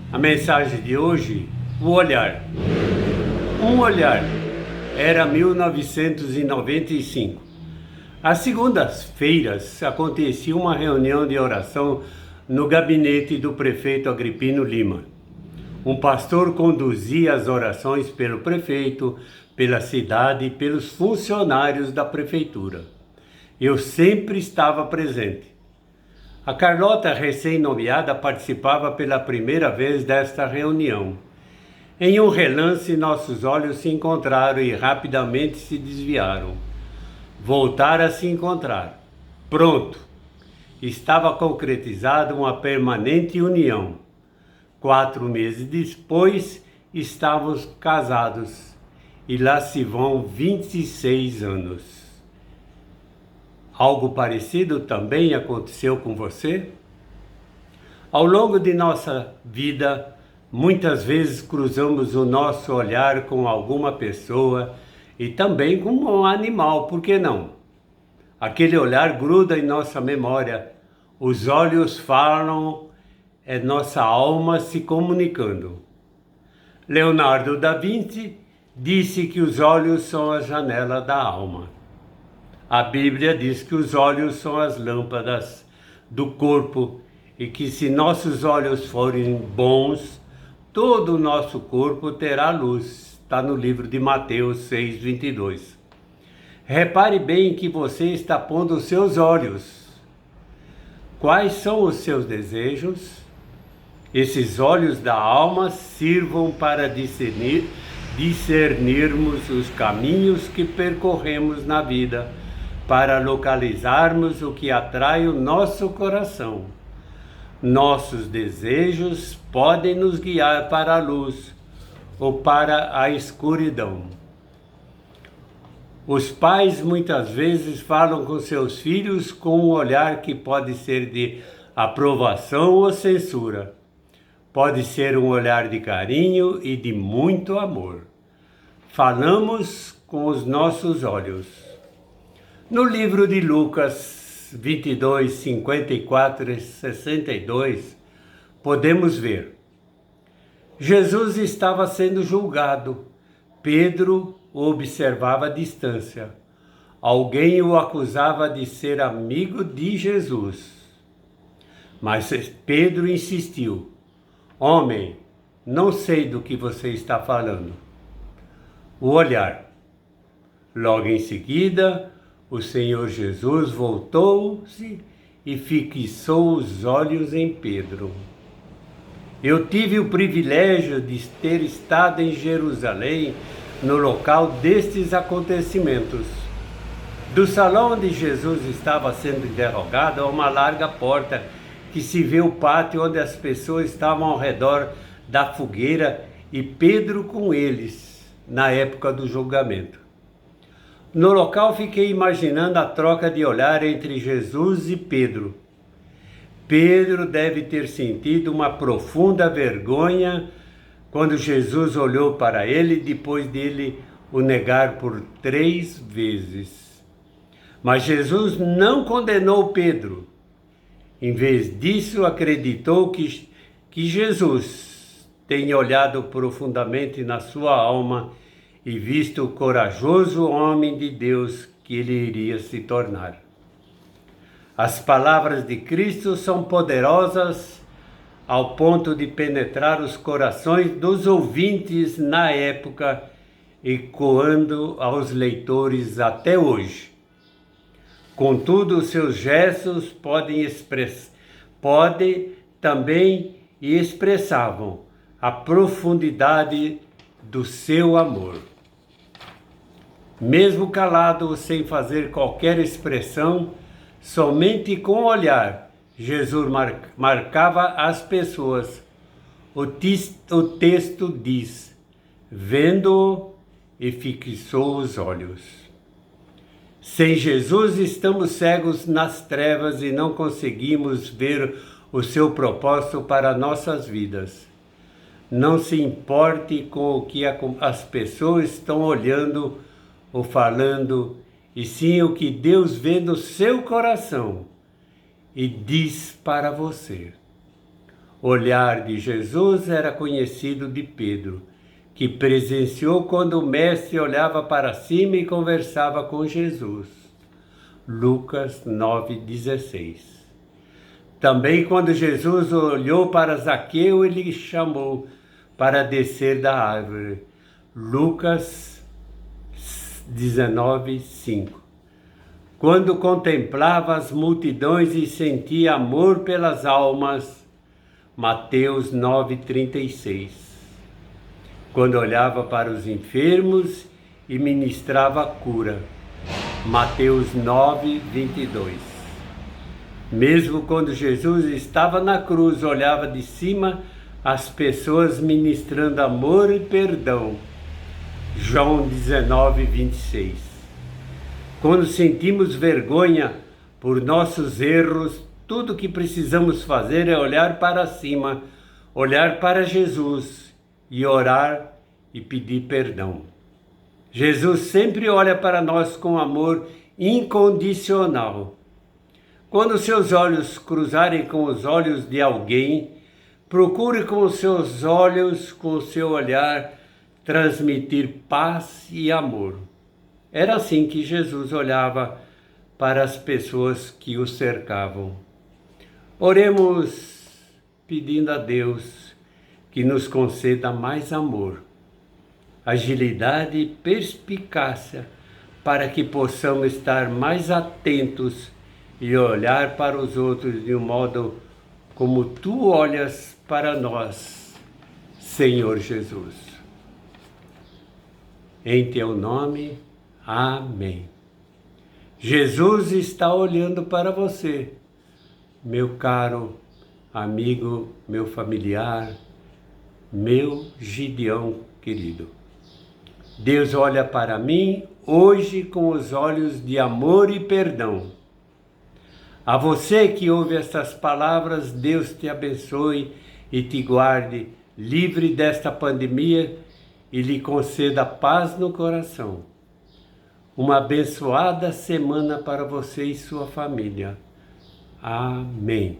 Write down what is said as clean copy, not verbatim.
A mensagem de hoje, o olhar. Um olhar. Era 1995. Às segundas-feiras acontecia uma reunião de oração no gabinete do prefeito Agripino Lima. Um pastor conduzia as orações pelo prefeito, pela cidade e pelos funcionários da prefeitura. Eu sempre estava presente. A Carlota, recém-nomeada, participava pela primeira vez desta reunião. Em um relance, nossos olhos se encontraram e rapidamente se desviaram. Voltaram a se encontrar. Pronto! Estava concretizada uma permanente união. 4 meses depois, estávamos casados. E lá se vão 26 anos. Algo parecido também aconteceu com você? Ao longo de nossa vida, muitas vezes cruzamos o nosso olhar com alguma pessoa e também com um animal, por que não? Aquele olhar gruda em nossa memória. Os olhos falam, é nossa alma se comunicando. Leonardo da Vinci disse que os olhos são a janela da alma. A Bíblia diz que os olhos são as lâmpadas do corpo e que se nossos olhos forem bons, todo o nosso corpo terá luz. Está no livro de Mateus 6:22. Repare bem que você está pondo os seus olhos. Quais são os seus desejos? Esses olhos da alma sirvam para discernirmos os caminhos que percorremos na vida, para localizarmos o que atrai o nosso coração. Nossos desejos podem nos guiar para a luz ou para a escuridão. Os pais muitas vezes falam com seus filhos com um olhar que pode ser de aprovação ou censura. Pode ser um olhar de carinho e de muito amor. Falamos com os nossos olhos. No livro de Lucas 22, 54 e 62, podemos ver: Jesus estava sendo julgado. Pedro o observava à distância. Alguém o acusava de ser amigo de Jesus. Mas Pedro insistiu: Homem, não sei do que você está falando. O olhar. Logo em seguida, o Senhor Jesus voltou-se e fixou os olhos em Pedro. Eu tive o privilégio de ter estado em Jerusalém no local destes acontecimentos. Do salão onde Jesus estava sendo interrogado a uma larga porta que se vê o pátio onde as pessoas estavam ao redor da fogueira e Pedro com eles na época do julgamento. No local fiquei imaginando a troca de olhar entre Jesus e Pedro. Pedro deve ter sentido uma profunda vergonha quando Jesus olhou para ele depois dele o negar por 3 vezes. Mas Jesus não condenou Pedro. Em vez disso, acreditou que Jesus tenha olhado profundamente na sua alma e visto o corajoso homem de Deus que ele iria se tornar. As palavras de Cristo são poderosas ao ponto de penetrar os corações dos ouvintes na época, ecoando aos leitores até hoje. Contudo, os seus gestos podem também e expressavam a profundidade do seu amor. Mesmo calado ou sem fazer qualquer expressão, somente com o olhar, Jesus marcava as pessoas. O texto diz: vendo-o e fixou os olhos. Sem Jesus estamos cegos nas trevas e não conseguimos ver o seu propósito para nossas vidas. Não se importe com o que as pessoas estão olhando ou falando, e sim o que Deus vê no seu coração e diz para você. olhar de Jesus era conhecido de Pedro, que presenciou quando o mestre olhava para cima e conversava com Jesus. Lucas 9,16. Também quando Jesus olhou para Zaqueu, ele chamou para descer da árvore. Lucas 19:5. Quando contemplava as multidões e sentia amor pelas almas. Mateus 9:36. Quando olhava para os enfermos e ministrava a cura. Mateus 9:22. Mesmo quando Jesus estava na cruz, olhava de cima as pessoas ministrando amor e perdão. João 19:26. Quando sentimos vergonha por nossos erros, tudo o que precisamos fazer é olhar para cima, olhar para Jesus e orar e pedir perdão. Jesus sempre olha para nós com amor incondicional. Quando seus olhos cruzarem com os olhos de alguém, procure com os seus olhos, com o seu olhar, transmitir paz e amor. Era assim que Jesus olhava para as pessoas que o cercavam. Oremos pedindo a Deus que nos conceda mais amor, agilidade e perspicácia para que possamos estar mais atentos e olhar para os outros de um modo como Tu olhas para nós, Senhor Jesus. Em Teu nome, amém. Jesus está olhando para você, meu caro amigo, meu familiar, meu Gideão querido. Deus olha para mim hoje com os olhos de amor e perdão. A você que ouve estas palavras, Deus te abençoe e te guarde livre desta pandemia e lhe conceda paz no coração. Uma abençoada semana para você e sua família. Amém.